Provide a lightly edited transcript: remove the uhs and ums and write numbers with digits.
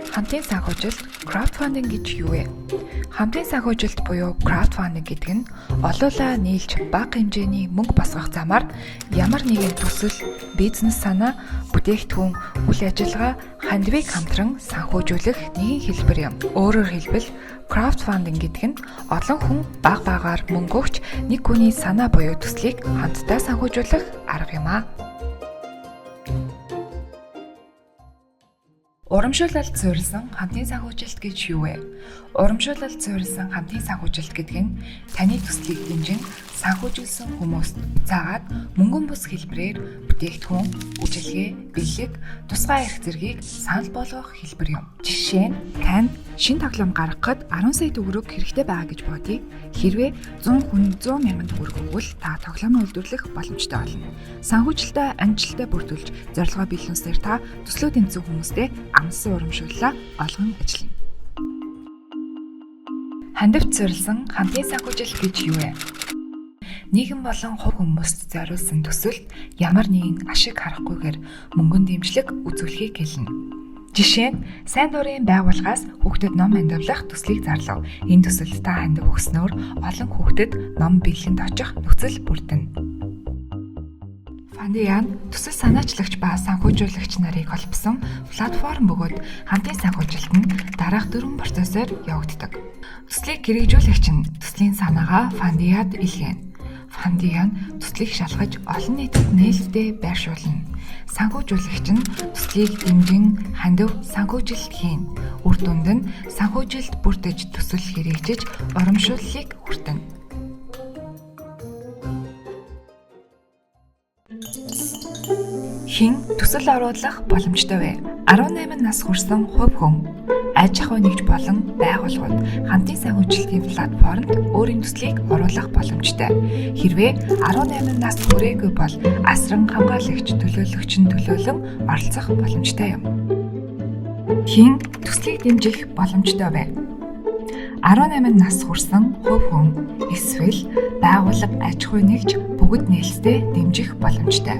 Хамтын санхүүжилт crowdfunding гэж юу вэ? Хамтын санхүүжилт буюу crowdfunding гэдэг нь олуулаа нийлж бага хэмжээний мөнгө босгох замаар ямар нэгэн төсөл, бизнес санаа, бүтээгдэхүүн, үйл ажиллагаа, хандивыг хамтран санхүүжүүлэх нэгэн хэлбэр юм. Өөрөөр хэлбэл crowdfunding гэдэг нь олон хүн бага багаар мөнгө өгч нэг хүний санаа буюу төслийг хамтдаа санхүүжүүлэх арга юм аа. Урамшуулалд суурилсан хамтын санхүүжилт гэж юу вэ? Урамшуулалд суурилсан хамтын санхүүжилт гэдэг нь таны төслийг дэмжин санхүүжилсэн хүмүүст цаагаад мөнгөн бус хэлбэрээр бүтээгдэхүүн, үйлчилгээ, бэлэг, тусгай эрх зэргийг санал болгох хэлбэр юм. Жишээ нь танд шинэ тоглоом гаргахад 10 сая төгрөг хэрэгтэй байгаа гэж бодъё. Хэрвээ 100 хүн 100 мянган төгрөг өгвөл та тоглоомоо үйлдвэрлэх боломжтой болно. Санхүүжилтээ амжилттай бүрдүүлж зорилгоо биелүүлснээр та төслөө тэмцэх хүмүүстэй амлсан урамшууллаа олгон ажиллана. Хандивт суурилсан хамтын санхүүжилт гэж юу вэ? Нийгэм болон хувь хүмүүст зориулсан төсөлд ямар нэгэн ашиг харахгүйгээр мөнгөн дэмжлэг үзүүлэхийг хэлнэ. Жишээ нь сайн дурын байгууллагаас хүүхдэд ном хандивлах төслийг зарлав. Энэ төсөлд та хандив өгснөөр олон хүүхдэд ном бэлгэнд очих нөхцөл бүрдэнэ. Фандиан төсөл санаачлагч ба санхүүжүүлэгч нарыг холбосон платформ бөгөөд хамтын санхүүжилт нь дараах 4 процессор явагддаг. Төслийг хэрэгжүүлэгч нь төслийн санаагаа Фандиад илгээнэ. Фандиан төслийг шалгаж олон нийтэд нээлттэй байршуулна. Санхүүжүүлэгч нь төслийг дэмжин хандив санхүүжилт хийнэ. Үр дүнд нь санхүүжилт бүрдэж төсөл хэрэгжиж урамшууллыг хүртэнэ. Хэн төсөл оруулах боломжтой вэ? 18 нас хүрсэн хувь хүн, аж ахуй нэгж болон байгууллагууд хамтын санхүүжилтийн платформд өөрийн төслийг оруулах боломжтой. Хэрвээ 18 нас хүрээгүй бол асран хамгаалагч төлөөлөгч нь төлөөлөн оролцох боломжтой юм. Хэн төслийг дэмжих боломжтой вэ? 18 нас хүрсэн хувь хүн эсвэл байгууллага аж ахуй нэгж бүгд нээлттэй дэмжих боломжтой.